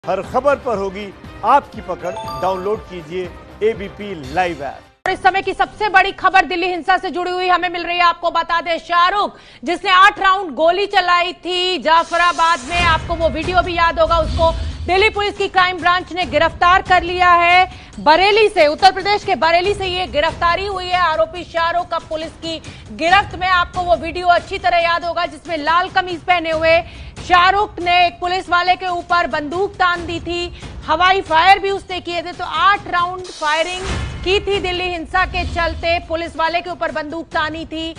हर खबर पर होगी आपकी पकड़। डाउनलोड कीजिए एबीपी लाइव ऐप। इस समय की सबसे बड़ी खबर दिल्ली हिंसा से जुड़ी हुई हमें मिल रही है। आपको बता दें, शाहरुख जिसने 8 राउंड गोली चलाई थी जाफराबाद में, आपको वो वीडियो भी याद होगा, उसको दिल्ली पुलिस की क्राइम ब्रांच ने गिरफ्तार कर लिया है। बरेली से, उत्तर प्रदेश के बरेली से ये गिरफ्तारी हुई है। आरोपी शाहरुख अब पुलिस की गिरफ्त में। आपको वो वीडियो अच्छी तरह याद होगा जिसमें लाल कमीज पहने हुए शाहरुख ने एक पुलिस वाले के ऊपर बंदूक तान दी थी, हवाई फायर भी उसने किए थे। तो 8 राउंड फायरिंग की थी दिल्ली हिंसा के चलते, पुलिस वाले के ऊपर बंदूक तानी थी।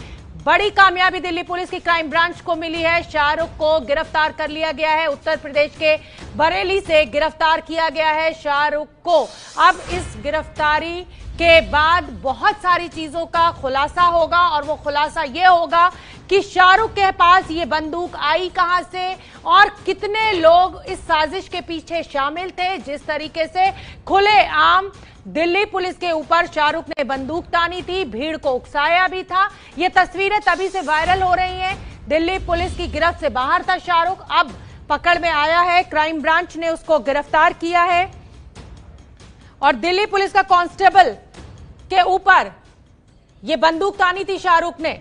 बड़ी कामयाबी दिल्ली पुलिस की क्राइम ब्रांच को मिली है। शाहरुख को गिरफ्तार कर लिया गया है। उत्तर प्रदेश के बरेली से गिरफ्तार किया गया है शाहरुख को। अब इस गिरफ्तारी के बाद बहुत सारी चीजों का खुलासा होगा और वो खुलासा ये होगा कि शाहरुख के पास ये बंदूक आई कहां से और कितने लोग इस साजिश के पीछे शामिल थे। जिस तरीके से खुलेआम दिल्ली पुलिस के ऊपर शाहरुख ने बंदूक तानी थी, भीड़ को उकसाया भी था। ये तस्वीरें तभी से वायरल हो रही हैं। दिल्ली पुलिस की गिरफ्त से बाहर था शाहरुख, अब पकड़ में आया है। क्राइम ब्रांच ने उसको गिरफ्तार किया है और दिल्ली पुलिस का कांस्टेबल के ऊपर ये बंदूक तानी थी शाहरुख ने।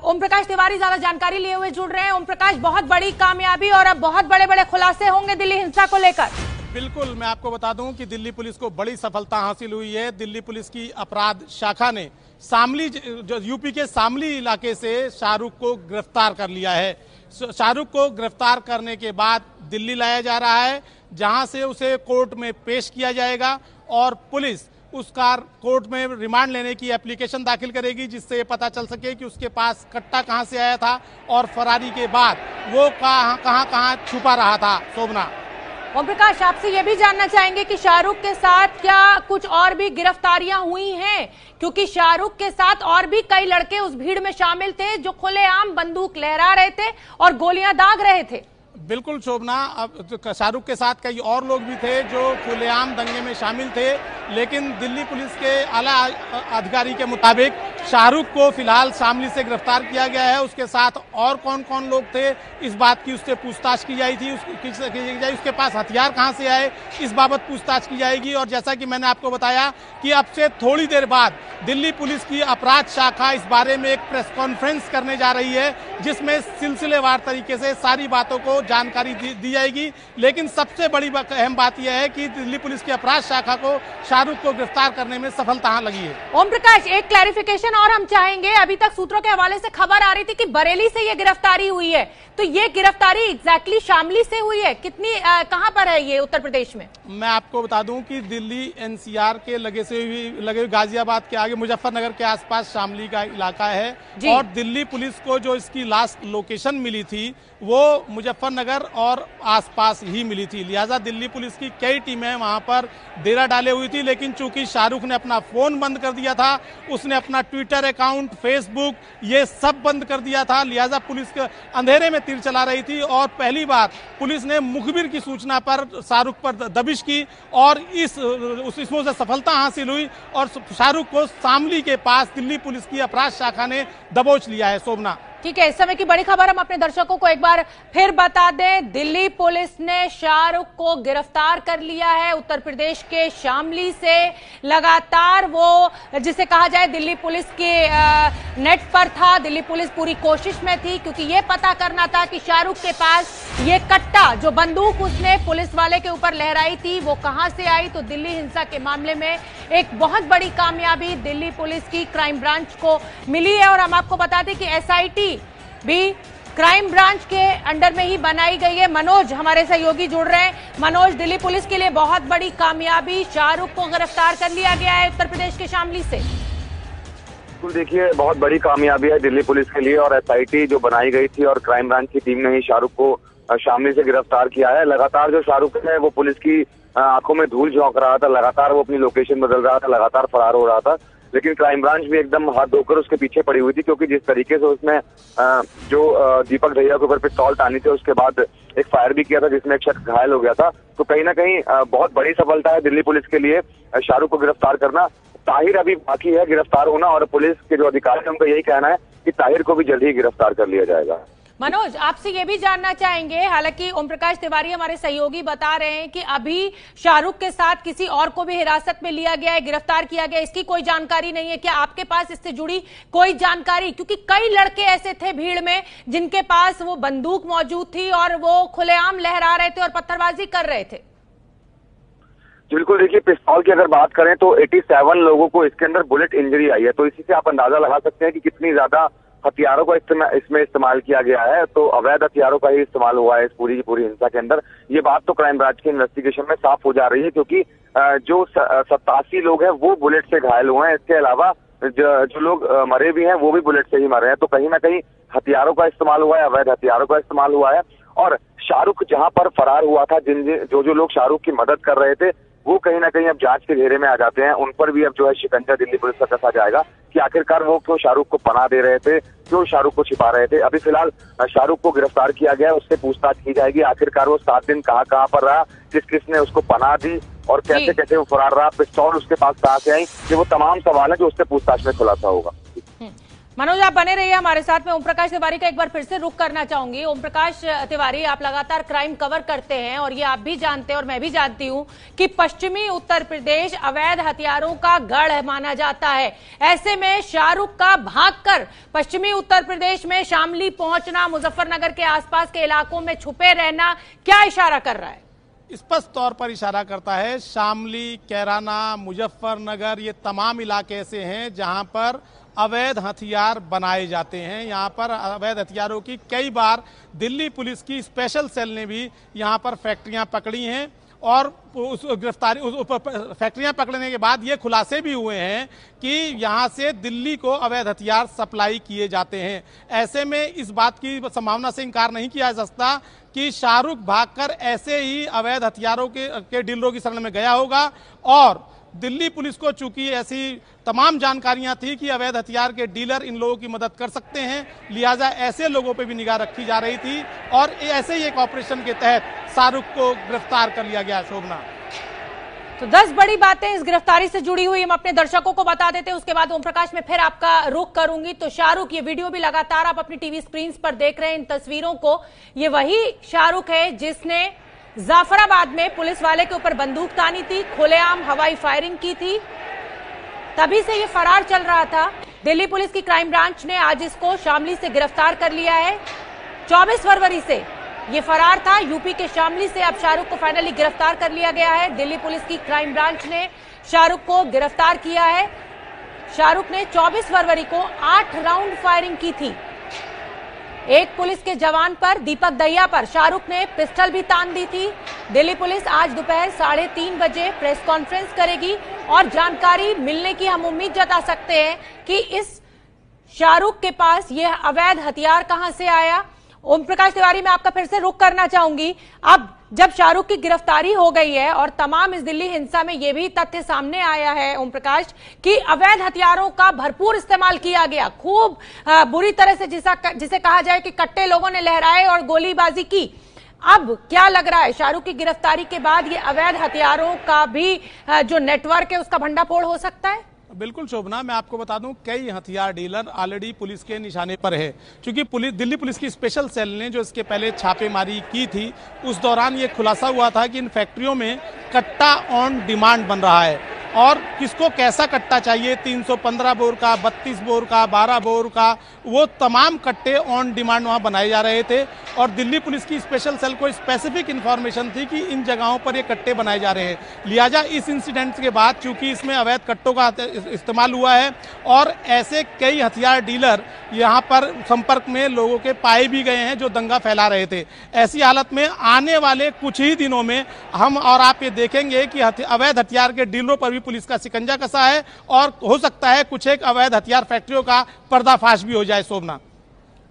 ओम प्रकाश तिवारी ज्यादा जानकारी लिए हुए जुड़ रहे हैं। ओम प्रकाश, बहुत बड़ी कामयाबी और अब बहुत बड़े बड़े खुलासे होंगे दिल्ली हिंसा को लेकर। बिल्कुल, मैं आपको बता दूं कि दिल्ली पुलिस को बड़ी सफलता हासिल हुई है। दिल्ली पुलिस की अपराध शाखा ने शामली, जो यूपी के शामली इलाके से शाहरुख को गिरफ्तार कर लिया है। शाहरुख को गिरफ्तार करने के बाद दिल्ली लाया जा रहा है, जहां से उसे कोर्ट में पेश किया जाएगा और पुलिस उसका कोर्ट में रिमांड लेने की एप्लीकेशन दाखिल करेगी, जिससे ये पता चल सके कि उसके पास कट्टा कहां से आया था और फरारी के बाद वो कहां छुपा रहा था। शोभना, ओम प्रकाश, आपसे ये भी जानना चाहेंगे कि शाहरुख के साथ क्या कुछ और भी गिरफ्तारियां हुई हैं, क्योंकि शाहरुख के साथ और भी कई लड़के उस भीड़ में शामिल थे जो खुलेआम बंदूक लहरा रहे थे और गोलियां दाग रहे थे। बिल्कुल शोभना, अब शाहरुख के साथ कई और लोग भी थे जो खुलेआम दंगे में शामिल थे, लेकिन दिल्ली पुलिस के आला अधिकारी के मुताबिक शाहरुख को फिलहाल शामली से गिरफ्तार किया गया है। उसके साथ और कौन कौन लोग थे इस बात की उससे पूछताछ की जाई थी, उसके पास हथियार कहां से आए इस बाबत पूछताछ की जाएगी। और जैसा कि मैंने आपको बताया कि अब से थोड़ी देर बाद दिल्ली पुलिस की अपराध शाखा इस बारे में एक प्रेस कॉन्फ्रेंस करने जा रही है, जिसमें सिलसिलेवार तरीके से सारी बातों को जानकारी दी जाएगी। लेकिन सबसे बड़ी अहम बात यह है कि दिल्ली पुलिस की अपराध शाखा को शाहरुख को गिरफ्तार करने में सफलता लगी है। ओम प्रकाश, एक क्लैरिफिकेशन और हम चाहेंगे। अभी तक सूत्रों के हवाले से खबर आ रही थी कि बरेली से ये गिरफ्तारी हुई है, तो ये गिरफ्तारी एग्जैक्टली शामली से हुई है, कितनी कहां पर है ये उत्तर प्रदेश में? मैं आपको बता दूं कि दिल्ली एनसीआर के लगे गाजियाबाद के आगे मुजफ्फरनगर के आसपास शामली का इलाका है और दिल्ली पुलिस को जो इसकी लास्ट लोकेशन मिली थी वो मुजफ्फरनगर और आसपास ही मिली थी। लिहाजा दिल्ली पुलिस की कई टीमें वहां पर डेरा डाले हुई थी, लेकिन चूंकि शाहरुख ने अपना फोन बंद कर दिया था, उसने अपना ट्विटर अकाउंट, फेसबुक, ये सब बंद कर दिया था, लिहाजा पुलिस के अंधेरे में तीर चला रही थी। और पहली बार पुलिस ने मुखबिर की सूचना पर शाहरुख पर दबिश की और इसमें उसे सफलता हासिल हुई और शाहरुख को शामली के पास दिल्ली पुलिस की अपराध शाखा ने दबोच लिया है। शोभना, ठीक है, इस समय की बड़ी खबर हम अपने दर्शकों को एक बार फिर बता दें। दिल्ली पुलिस ने शाहरुख को गिरफ्तार कर लिया है उत्तर प्रदेश के शामली से। लगातार वो, जिसे कहा जाए, दिल्ली पुलिस के नेट पर था। दिल्ली पुलिस पूरी कोशिश में थी क्योंकि ये पता करना था कि शाहरुख के पास ये कट्टा, जो बंदूक उसने पुलिस वाले के ऊपर लहराई थी, वो कहां से आई। तो दिल्ली हिंसा के मामले में एक बहुत बड़ी कामयाबी दिल्ली पुलिस की क्राइम ब्रांच को मिली है। और हम आपको बता दें कि एसआईटी भी क्राइम ब्रांच के अंडर में ही बनाई गई है। मनोज हमारे सहयोगी जुड़ रहे हैं। मनोज, दिल्ली पुलिस के लिए बहुत बड़ी कामयाबी, शाहरुख को गिरफ्तार कर लिया गया है उत्तर प्रदेश के शामली से। बिल्कुल, देखिए, बहुत बड़ी कामयाबी है दिल्ली पुलिस के लिए और एसआईटी जो बनाई गई थी और क्राइम ब्रांच की टीम ने ही शाहरुख को शामली से गिरफ्तार किया है। लगातार जो शाहरुख है वो पुलिस की आंखों में धूल झोंक रहा था, लगातार वो अपनी लोकेशन बदल रहा था, लगातार फरार हो रहा था, लेकिन क्राइम ब्रांच भी एकदम हाथ धोकर उसके पीछे पड़ी हुई थी, क्योंकि जिस तरीके से उसने जो दीपक दहिया के ऊपर पिस्तौल तानी थी, उसके बाद एक फायर भी किया था जिसमें एक शख्स घायल हो गया था। तो कहीं ना कहीं बहुत बड़ी सफलता है दिल्ली पुलिस के लिए शाहरुख को गिरफ्तार करना। ताहिर अभी बाकी है गिरफ्तार होना और पुलिस के जो अधिकारी हैं उनका यही कहना है कि ताहिर को भी जल्द ही गिरफ्तार कर लिया जाएगा। मनोज, आपसे ये भी जानना चाहेंगे, हालांकि ओम प्रकाश तिवारी हमारे सहयोगी बता रहे हैं कि अभी शाहरुख के साथ किसी और को भी हिरासत में लिया गया है, गिरफ्तार किया गया, इसकी कोई जानकारी नहीं है। क्या आपके पास इससे जुड़ी कोई जानकारी? क्योंकि कई लड़के ऐसे थे भीड़ में जिनके पास वो बंदूक मौजूद थी और वो खुलेआम लहरा रहे थे और पत्थरबाजी कर रहे थे। बिल्कुल, देखिए पिस्तौल की अगर बात करें तो 87 लोगों को इसके अंदर बुलेट इंजरी आई है, तो इसी से आप अंदाजा लगा सकते हैं कि कितनी ज्यादा हथियारों का इसमें इस्तेमाल किया गया है। तो अवैध हथियारों का ही इस्तेमाल हुआ है इस पूरी की पूरी हिंसा के अंदर। ये बात तो क्राइम ब्रांच की इन्वेस्टिगेशन में साफ हो जा रही है, क्योंकि जो 87 लोग हैं वो बुलेट से घायल हुए हैं। इसके अलावा जो लोग मरे भी हैं वो भी बुलेट से ही मरे हैं। तो कहीं ना कहीं हथियारों का इस्तेमाल हुआ है, अवैध हथियारों का इस्तेमाल हुआ है। और शाहरुख जहां पर फरार हुआ था, जो लोग शाहरुख की मदद कर रहे थे, वो कहीं ना कहीं अब जांच के घेरे में आ जाते हैं। उन पर भी अब जो है शिकंजा दिल्ली पुलिस का कसा जाएगा कि आखिरकार वो क्यों शाहरुख को पनाह दे रहे थे, क्यों शाहरुख को छिपा रहे थे। अभी फिलहाल शाहरुख को गिरफ्तार किया गया है, उससे पूछताछ की जाएगी। आखिरकार वो 7 दिन कहां पर रहा, किसने उसको पनाह दी और कैसे कैसे वो फरार रहा, पिस्तौल उसके पास कहां से आई, ये वो तमाम सवाल है जो उससे पूछताछ में खुलासा होगा। मनोज, आप बने रहिए हमारे साथ में। ओम प्रकाश तिवारी का एक बार फिर से रुख करना चाहूंगी। ओम प्रकाश तिवारी, आप लगातार क्राइम कवर करते हैं और ये आप भी जानते हैं और मैं भी जानती हूं कि पश्चिमी उत्तर प्रदेश अवैध हथियारों का गढ़ माना जाता है। ऐसे में शाहरुख का भागकर पश्चिमी उत्तर प्रदेश में शामली पहुंचना, मुजफ्फरनगर के आसपास के इलाकों में छुपे रहना, क्या इशारा कर रहा है? स्पष्ट तौर पर इशारा करता है। शामली, कैराना, मुजफ्फरनगर, ये तमाम इलाके ऐसे हैं जहां पर अवैध हथियार बनाए जाते हैं। यहाँ पर अवैध हथियारों की कई बार दिल्ली पुलिस की स्पेशल सेल ने भी यहाँ पर फैक्ट्रियां पकड़ी हैं और उस फैक्ट्रियां पकड़ने के बाद ये खुलासे भी हुए हैं कि यहाँ से दिल्ली को अवैध हथियार सप्लाई किए जाते हैं। ऐसे में इस बात की संभावना से इनकार नहीं किया जा सकता कि शाहरुख भागकर ऐसे ही अवैध हथियारों के डीलरों की शरण में गया होगा। और दिल्ली पुलिस को चूंकि ऐसी तमाम जानकारियां थी कि अवैध हथियार के डीलर इन लोगों की मदद कर सकते हैं, लिहाजा ऐसे लोगों पे भी निगाह रखी जा रही थी और ऐसे ही एक ऑपरेशन के तहत शाहरुख को गिरफ्तार कर लिया गया। शोभना, तो 10 बड़ी बातें इस गिरफ्तारी से जुड़ी हुई हम अपने दर्शकों को बता देते हैं, उसके बाद ओम प्रकाश में फिर आपका रुख करूंगी। तो शाहरुख, ये वीडियो भी लगातार आप अपनी टीवी स्क्रीन पर देख रहे हैं इन तस्वीरों को, ये वही शाहरुख है जिसने जाफराबाद में पुलिस वाले के ऊपर बंदूक तानी थी, खुलेआम हवाई फायरिंग की थी, तभी से ये फरार चल रहा था। दिल्ली पुलिस की क्राइम ब्रांच ने आज इसको शामली से गिरफ्तार कर लिया है। 24 फरवरी से ये फरार था यूपी के शामली से। अब शाहरुख को फाइनली गिरफ्तार कर लिया गया है। दिल्ली पुलिस की क्राइम ब्रांच ने शाहरुख को गिरफ्तार किया है। शाहरुख ने 24 फरवरी को 8 राउंड फायरिंग की थी। एक पुलिस के जवान पर, दीपक दहिया पर शाहरुख ने पिस्टल भी तान दी थी। दिल्ली पुलिस आज दोपहर 3:30 बजे प्रेस कॉन्फ्रेंस करेगी और जानकारी मिलने की हम उम्मीद जता सकते हैं कि इस शाहरुख के पास यह अवैध हथियार कहां से आया। ओम प्रकाश तिवारी, मैं आपका फिर से रुख करना चाहूंगी। अब जब शाहरुख की गिरफ्तारी हो गई है और तमाम इस दिल्ली हिंसा में यह भी तथ्य सामने आया है ओम प्रकाश कि अवैध हथियारों का भरपूर इस्तेमाल किया गया, खूब बुरी तरह से जिसे कहा जाए कि कट्टे लोगों ने लहराए और गोलीबाजी की। अब क्या लग रहा है, शाहरुख की गिरफ्तारी के बाद ये अवैध हथियारों का भी जो नेटवर्क है उसका भंडाफोड़ हो सकता है? बिल्कुल शोभना, मैं आपको बता दूं कई हथियार डीलर ऑलरेडी पुलिस के निशाने पर है। क्योंकि दिल्ली पुलिस की स्पेशल सेल ने जो इसके पहले छापेमारी की थी उस दौरान ये खुलासा हुआ था कि इन फैक्ट्रियों में कट्टा ऑन डिमांड बन रहा है और किसको कैसा कट्टा चाहिए, 315 बोर का, 32 बोर का, 12 बोर का, वो तमाम कट्टे ऑन डिमांड वहां बनाए जा रहे थे। और दिल्ली पुलिस की स्पेशल सेल को स्पेसिफिक इन्फॉर्मेशन थी कि इन जगहों पर ये कट्टे बनाए जा रहे हैं। लिहाजा इस इंसिडेंट के बाद चूंकि इसमें अवैध कट्टों का इस्तेमाल हुआ है और ऐसे कई हथियार डीलर यहाँ पर संपर्क में लोगों के पाए भी गए हैं जो दंगा फैला रहे थे। ऐसी हालत में आने वाले कुछ ही दिनों में हम और आप ये देखेंगे कि अवैध हथियार के डीलरों पर भी पुलिस का शिकंजा कसा है और हो सकता है कुछ एक अवैध हथियार फैक्ट्रियों का पर्दाफाश भी हो जाए। शोभना,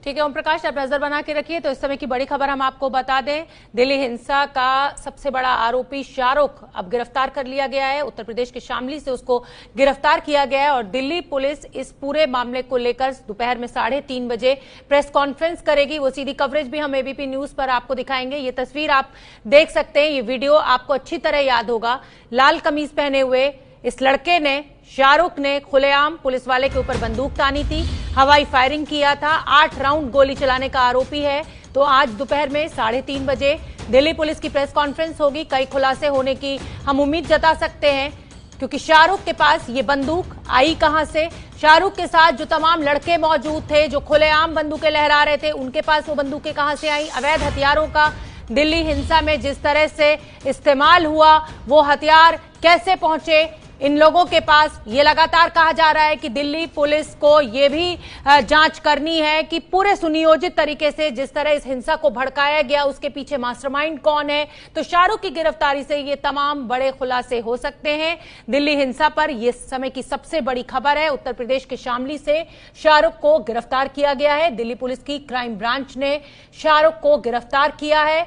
ठीक है ओम प्रकाश, आप नजर बना के रखिए। तो इस समय की बड़ी खबर हम आपको बता दें, दिल्ली हिंसा का सबसे बड़ा आरोपी शाहरुख अब गिरफ्तार कर लिया गया है। उत्तर प्रदेश के शामली से उसको गिरफ्तार किया गया है और दिल्ली पुलिस इस पूरे मामले को लेकर दोपहर में 3:30 बजे प्रेस कॉन्फ्रेंस करेगी। वो सीधी कवरेज भी हम एबीपी न्यूज पर आपको दिखाएंगे। ये तस्वीर आप देख सकते हैं, ये वीडियो आपको अच्छी तरह याद होगा। लाल कमीज पहने हुए इस लड़के ने, शाहरुख ने खुलेआम पुलिस वाले के ऊपर बंदूक तानी थी। हवाई फायरिंग किया था। 8 राउंड गोली चलाने का आरोपी है। तो आज दोपहर में 3:30 बजे दिल्ली पुलिस की प्रेस कॉन्फ्रेंस होगी। कई खुलासे होने की हम उम्मीद जता सकते हैं, क्योंकि शाहरुख के पास ये बंदूक आई कहां से, शाहरुख के साथ जो तमाम लड़के मौजूद थे जो खुलेआम बंदूकें लहरा रहे थे, उनके पास वो बंदूकें कहां से आई, अवैध हथियारों का दिल्ली हिंसा में जिस तरह से इस्तेमाल हुआ, वो हथियार कैसे पहुंचे इन लोगों के पास। ये लगातार कहा जा रहा है कि दिल्ली पुलिस को ये भी जांच करनी है कि पूरे सुनियोजित तरीके से जिस तरह इस हिंसा को भड़काया गया, उसके पीछे मास्टरमाइंड कौन है। तो शाहरुख की गिरफ्तारी से ये तमाम बड़े खुलासे हो सकते हैं। दिल्ली हिंसा पर यह समय की सबसे बड़ी खबर है। उत्तर प्रदेश के शामली से शाहरुख को गिरफ्तार किया गया है। दिल्ली पुलिस की क्राइम ब्रांच ने शाहरुख को गिरफ्तार किया है।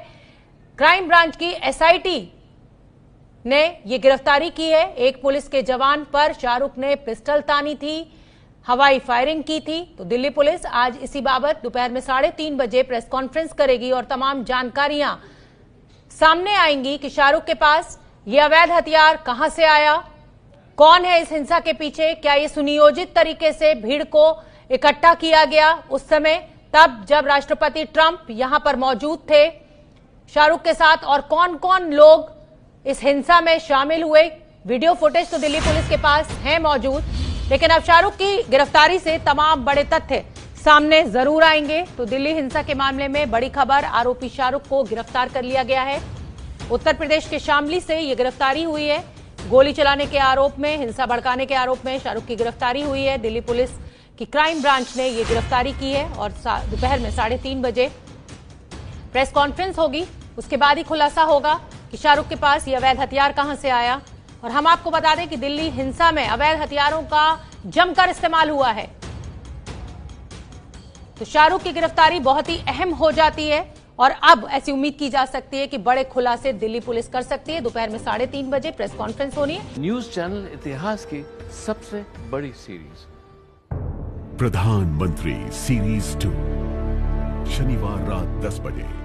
क्राइम ब्रांच की एसआईटी ने ये गिरफ्तारी की है। एक पुलिस के जवान पर शाहरुख ने पिस्टल तानी थी, हवाई फायरिंग की थी। तो दिल्ली पुलिस आज इसी बाबत दोपहर में 3:30 बजे प्रेस कॉन्फ्रेंस करेगी और तमाम जानकारियां सामने आएंगी कि शाहरुख के पास ये अवैध हथियार कहां से आया, कौन है इस हिंसा के पीछे, क्या ये सुनियोजित तरीके से भीड़ को इकट्ठा किया गया उस समय तब जब राष्ट्रपति ट्रंप यहां पर मौजूद थे शाहरुख के साथ, और कौन कौन लोग इस हिंसा में शामिल हुए। वीडियो फुटेज तो दिल्ली पुलिस के पास है मौजूद, लेकिन अब शाहरुख की गिरफ्तारी से तमाम बड़े तथ्य सामने जरूर आएंगे। तो दिल्ली हिंसा के मामले में बड़ी खबर, आरोपी शाहरुख को गिरफ्तार कर लिया गया है। उत्तर प्रदेश के शामली से यह गिरफ्तारी हुई है। गोली चलाने के आरोप में, हिंसा भड़काने के आरोप में शाहरुख की गिरफ्तारी हुई है। दिल्ली पुलिस की क्राइम ब्रांच ने यह गिरफ्तारी की है और दोपहर में 3:30 बजे प्रेस कॉन्फ्रेंस होगी। उसके बाद ही खुलासा होगा कि शाहरुख के पास ये अवैध हथियार कहां से आया। और हम आपको बता दें कि दिल्ली हिंसा में अवैध हथियारों का जमकर इस्तेमाल हुआ है। तो शाहरुख की गिरफ्तारी बहुत ही अहम हो जाती है और अब ऐसी उम्मीद की जा सकती है कि बड़े खुलासे दिल्ली पुलिस कर सकती है। दोपहर में 3:30 बजे प्रेस कॉन्फ्रेंस होनी है। न्यूज चैनल इतिहास की सबसे बड़ी सीरीज प्रधानमंत्री सीरीज 2 शनिवार रात 10 बजे।